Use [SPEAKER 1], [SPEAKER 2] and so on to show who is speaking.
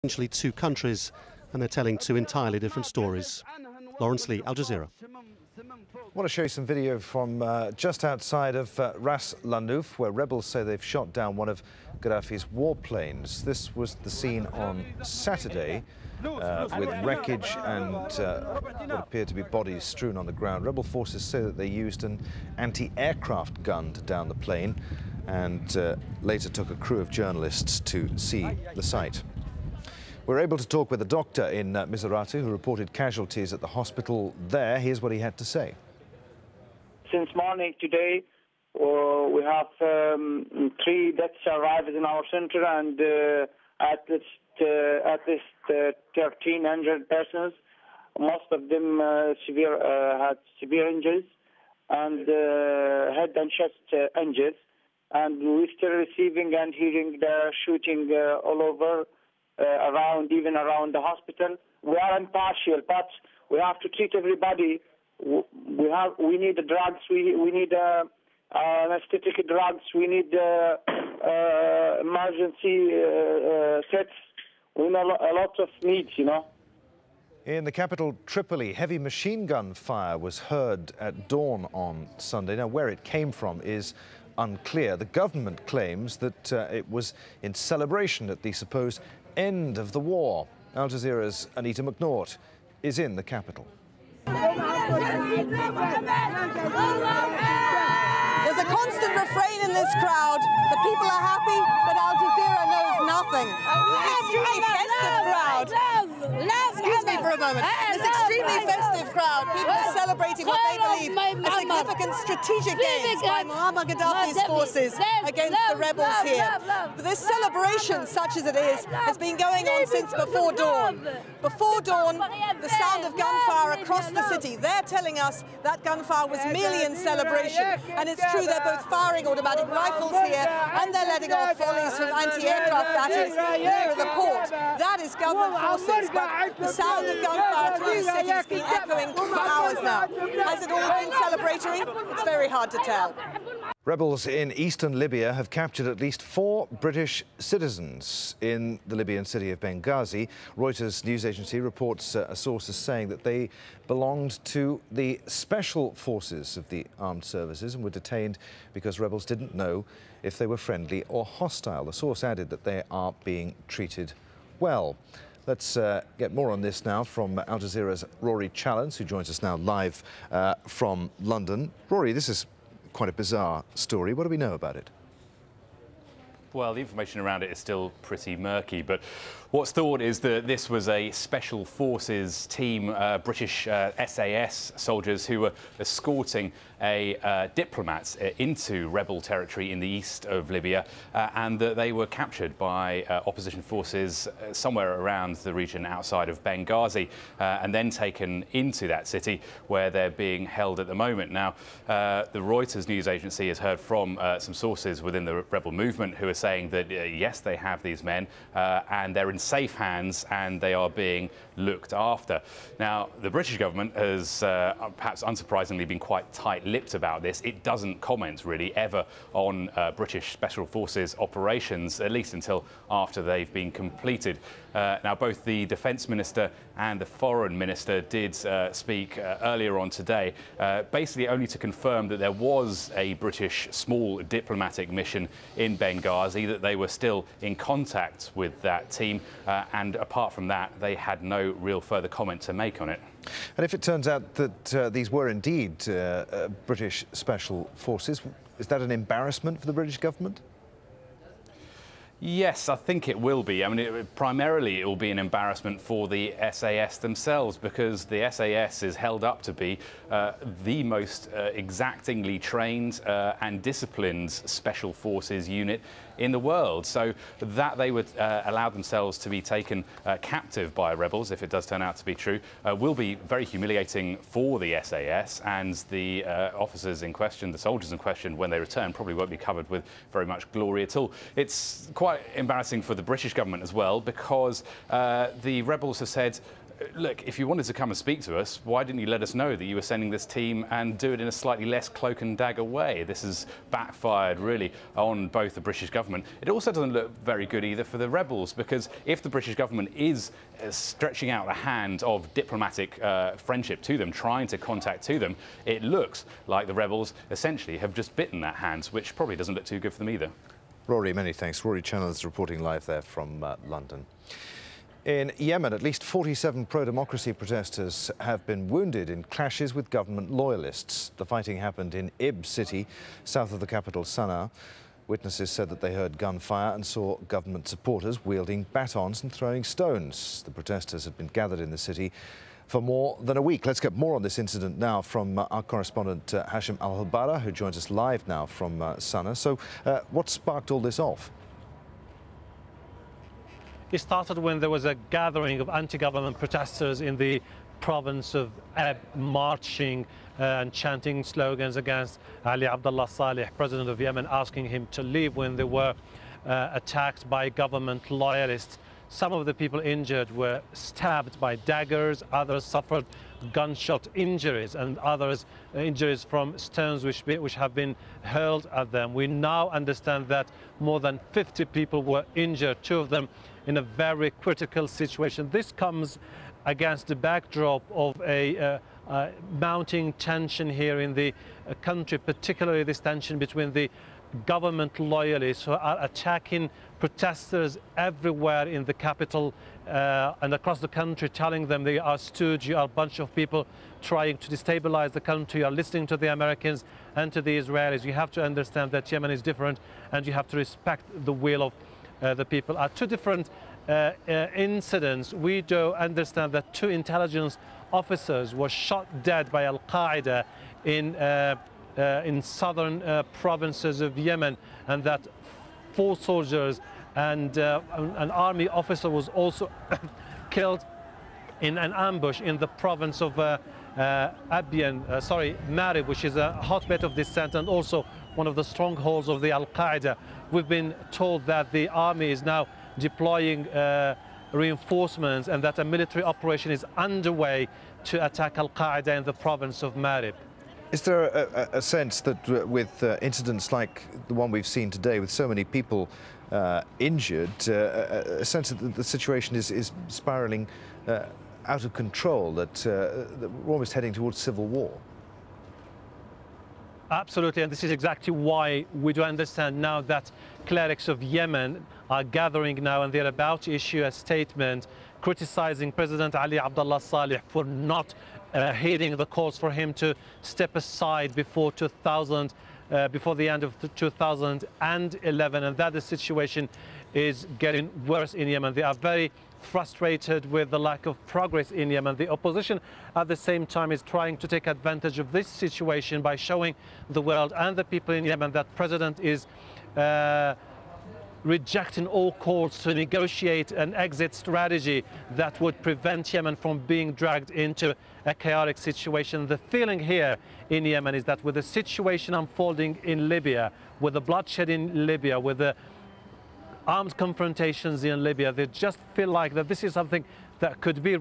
[SPEAKER 1] Essentially two countries, and they're telling two entirely different stories. Lawrence Lee, Al Jazeera.
[SPEAKER 2] I want to show you some video from just outside of Ras Lanuf, where rebels say they've shot down one of Gaddafi's warplanes. This was the scene on Saturday, with wreckage and what appeared to be bodies strewn on the ground. Rebel forces say that they used an anti-aircraft gun to down the plane and later took a crew of journalists to see the site. We're able to talk with a doctor in Misrata who reported casualties at the hospital there. Here's what he had to say.
[SPEAKER 3] Since morning today, we have 3 deaths arrived in our center, and at least 13 injured persons. Most of them had severe injuries and head and chest injuries. And we're still receiving and hearing the shooting all over. Even around the hospital. We are impartial, but we have to treat everybody. We need the drugs. We need anesthetic drugs. We need emergency sets. We know a lot of needs, you know.
[SPEAKER 2] In the capital, Tripoli, heavy machine gun fire was heard at dawn on Sunday. Now, where it came from is unclear. The government claims that it was in celebration at the supposed end of the war. Al Jazeera's Anita McNaught is in the capital.
[SPEAKER 4] There's a constant refrain in this crowd. The people are happy, but Al Jazeera knows nothing. Extremely festive crowd. Excuse me for a moment. This extremely festive crowd, people are celebrating what they believe are significant strategic gains by Muammar Gaddafi's forces against the rebels here. But this celebration, such as it is, has been going on since before dawn. Before dawn, the sound of gunfire across the city. They're telling us that gunfire was merely in celebration. And it's true, they're both firing automatic rifles here and they're letting off volleys from anti-aircraft batteries near the port. That is government forces, but the sound of gunfire through the city has been echoing for hours now. Has it all been celebratory? It's very hard to tell.
[SPEAKER 2] Rebels in eastern Libya have captured at least 4 British citizens in the Libyan city of Benghazi. Reuters news agency reports a source is saying that they belonged to the special forces of the armed services and were detained because rebels didn't know if they were friendly or hostile. The source added that they are being treated well. Let's get more on this now from Al Jazeera's Rory Challens, who joins us now live from London. Rory, this is quite a bizarre story. What do we know about it?
[SPEAKER 5] Well, the information around it is still pretty murky, but what's thought is that this was a special forces team, British SAS soldiers who were escorting a diplomat into rebel territory in the east of Libya, and that they were captured by opposition forces somewhere around the region outside of Benghazi, and then taken into that city where they're being held at the moment. Now, the Reuters news agency has heard from some sources within the rebel movement who are saying that, yes, they have these men and they're in safe hands and they are being looked after. Now, the British government has, perhaps unsurprisingly, been quite tight-lipped about this. It doesn't comment, really, ever on British Special Forces operations, at least until after they've been completed. Now, both the Defence Minister and the Foreign Minister did speak earlier on today, basically only to confirm that there was a British small diplomatic mission in Benghazi, that they were still in contact with that team, and apart from that, they had no real further comment to make on it.
[SPEAKER 2] And if it turns out that these were indeed British Special Forces, is that an embarrassment for the British government?
[SPEAKER 5] Yes, I think it will be. I mean, primarily it will be an embarrassment for the SAS themselves, because the SAS is held up to be the most exactingly trained and disciplined special forces unit in the world. So that they would allow themselves to be taken captive by rebels, if it does turn out to be true, will be very humiliating for the SAS, and the officers in question, the soldiers in question, when they return, probably won't be covered with very much glory at all. It's quite embarrassing for the British government as well, because the rebels have said look, if you wanted to come and speak to us, why didn't you let us know that you were sending this team and do it in a slightly less cloak and dagger way? This has backfired really on both the British government. It also doesn't look very good either for the rebels, because if the British government is stretching out a hand of diplomatic friendship to them, trying to contact to them, it looks like the rebels essentially have just bitten that hand, which probably doesn't look too good for them either.
[SPEAKER 2] Rory, many thanks. Rory Channels reporting live there from London. In Yemen, at least 47 pro-democracy protesters have been wounded in clashes with government loyalists. The fighting happened in Ib city, south of the capital Sana'a. Witnesses said that they heard gunfire and saw government supporters wielding batons and throwing stones. The protesters had been gathered in the city for more than a week. Let's get more on this incident now from our correspondent Hashim Al-Habara, who joins us live now from Sana'a. So what sparked all this off?
[SPEAKER 6] It started when there was a gathering of anti-government protesters in the province of Eb, marching and chanting slogans against Ali Abdullah Saleh, president of Yemen, asking him to leave when they were attacked by government loyalists. Some of the people injured were stabbed by daggers, others suffered gunshot injuries, and others injuries from stones which have been hurled at them. We now understand that more than 50 people were injured, 2 of them in a very critical situation. This comes against the backdrop of a mounting tension here in the country, particularly this tension between the government loyalists who are attacking protesters everywhere in the capital and across the country, telling them they are stooges, you are a bunch of people trying to destabilize the country, you are listening to the Americans and to the Israelis. You have to understand that Yemen is different, and you have to respect the will of the people. At 2 different incidents, we do understand that 2 intelligence officers were shot dead by Al-Qaeda in southern provinces of Yemen, and that 4 soldiers and an army officer was also killed in an ambush in the province of Marib, which is a hotbed of dissent and also one of the strongholds of the Al-Qaeda. We've been told that the army is now deploying reinforcements and that a military operation is underway to attack Al-Qaeda in the province of Marib.
[SPEAKER 2] Is there a sense that with incidents like the one we've seen today, with so many people injured, a sense that the situation is spiralling out of control, that we're almost heading towards civil war?
[SPEAKER 6] Absolutely, and this is exactly why we do understand now that clerics of Yemen are gathering now, and they're about to issue a statement criticizing President Ali Abdullah Saleh for not heeding the calls for him to step aside before the end of 2011, and that the situation is getting worse in Yemen. They are very frustrated with the lack of progress in Yemen. The opposition at the same time is trying to take advantage of this situation by showing the world and the people in Yemen that president is rejecting all calls to negotiate an exit strategy that would prevent Yemen from being dragged into a chaotic situation. The feeling here in Yemen is that with the situation unfolding in Libya, with the bloodshed in Libya, with the armed confrontations in Libya, they just feel like that this is something that could be